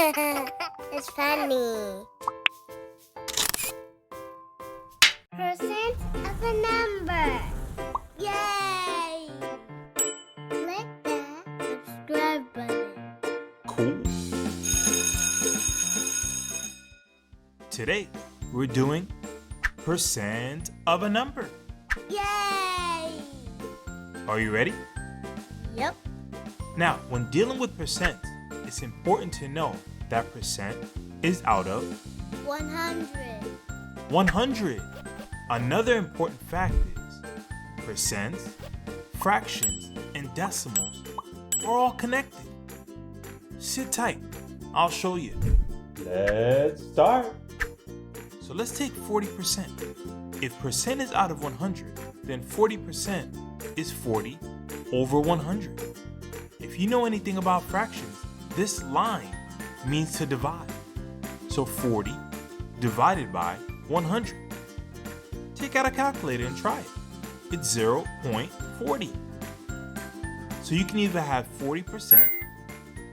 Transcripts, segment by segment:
It's funny. Percent of a number. Yay! Click the subscribe button. Cool. Today, we're doing percent of a number. Yay! Are you ready? Yep. Now, when dealing with percent, it's important to know that percent is out of 100. 100. Another important fact is percents, fractions, and decimals are all connected. Sit tight. I'll show you. Let's start. So let's take 40%. If percent is out of 100, then 40% is 40 over 100. If you know anything about fractions, this line means to divide. So 40 divided by 100. Take out a calculator and try it. It's 0.40. So you can either have 40%,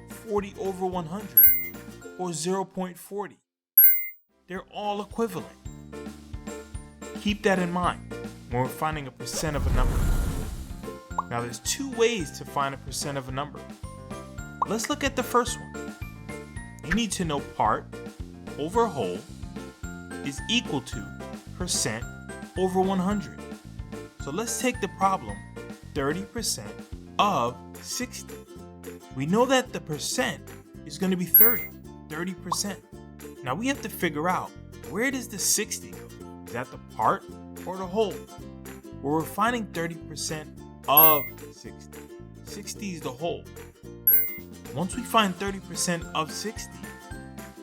40 over 100, or 0.40. They're all equivalent. Keep that in mind when we're finding a percent of a number. Now there's two ways to find a percent of a number. Let's look at the first one. You need to know part over whole is equal to percent over 100. So let's take the problem 30% of 60. We know that the percent is going to be 30%. Now we have to figure out, where does the 60 go? Is that the part or the whole? Well, we're finding 30% of 60. 60 is the whole. Once we find 30% of 60,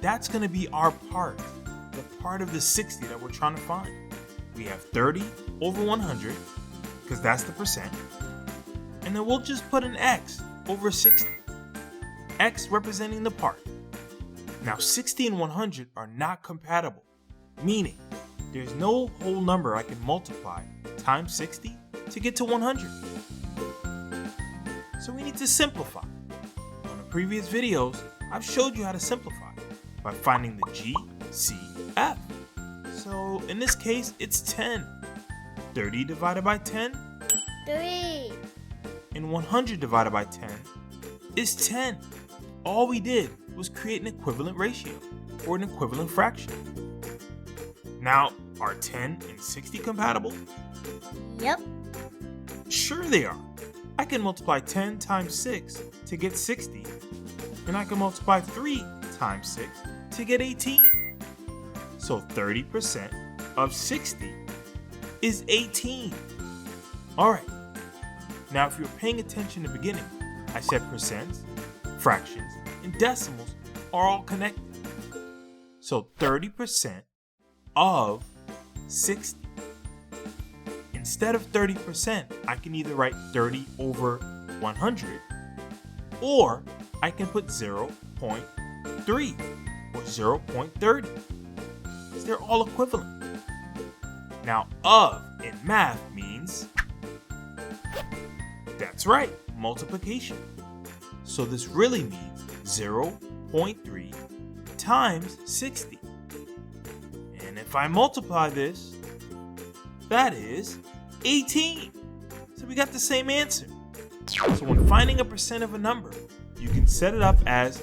that's going to be our part, the part of the 60 that we're trying to find. We have 30 over 100, because that's the percent. And then we'll just put an X over 60. X representing the part. Now 60 and 100 are not compatible, meaning there's no whole number I can multiply times 60 to get to 100. So we need to simplify. On the previous videos, I've showed you how to simplify by finding the GCF. So in this case, it's 10. 30 divided by 10? 3. And 100 divided by 10 is 10. All we did was create an equivalent ratio, or an equivalent fraction. Now, are 10 and 60 compatible? Yep. Sure they are. I can multiply 10 times 6 to get 60, and I can multiply 3 times 6 to get 18. So 30% of 60 is 18. Alright, now if you were paying attention in the beginning, I said percents, fractions, and decimals are all connected. So 30% of 60. Instead of 30%, I can either write 30 over 100, or I can put 0.3 or 0.30. They're all equivalent. Now, of in math means, that's right, multiplication. So this really means 0.3 times 60. And if I multiply this, that is 18. So we got the same answer. So when finding a percent of a number, you can set it up as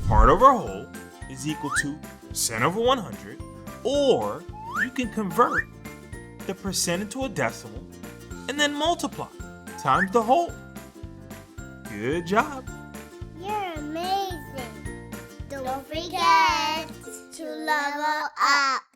part over whole is equal to percent over 100, or you can convert the percent into a decimal and then multiply times the whole. Good job. You're amazing. Don't forget to level up.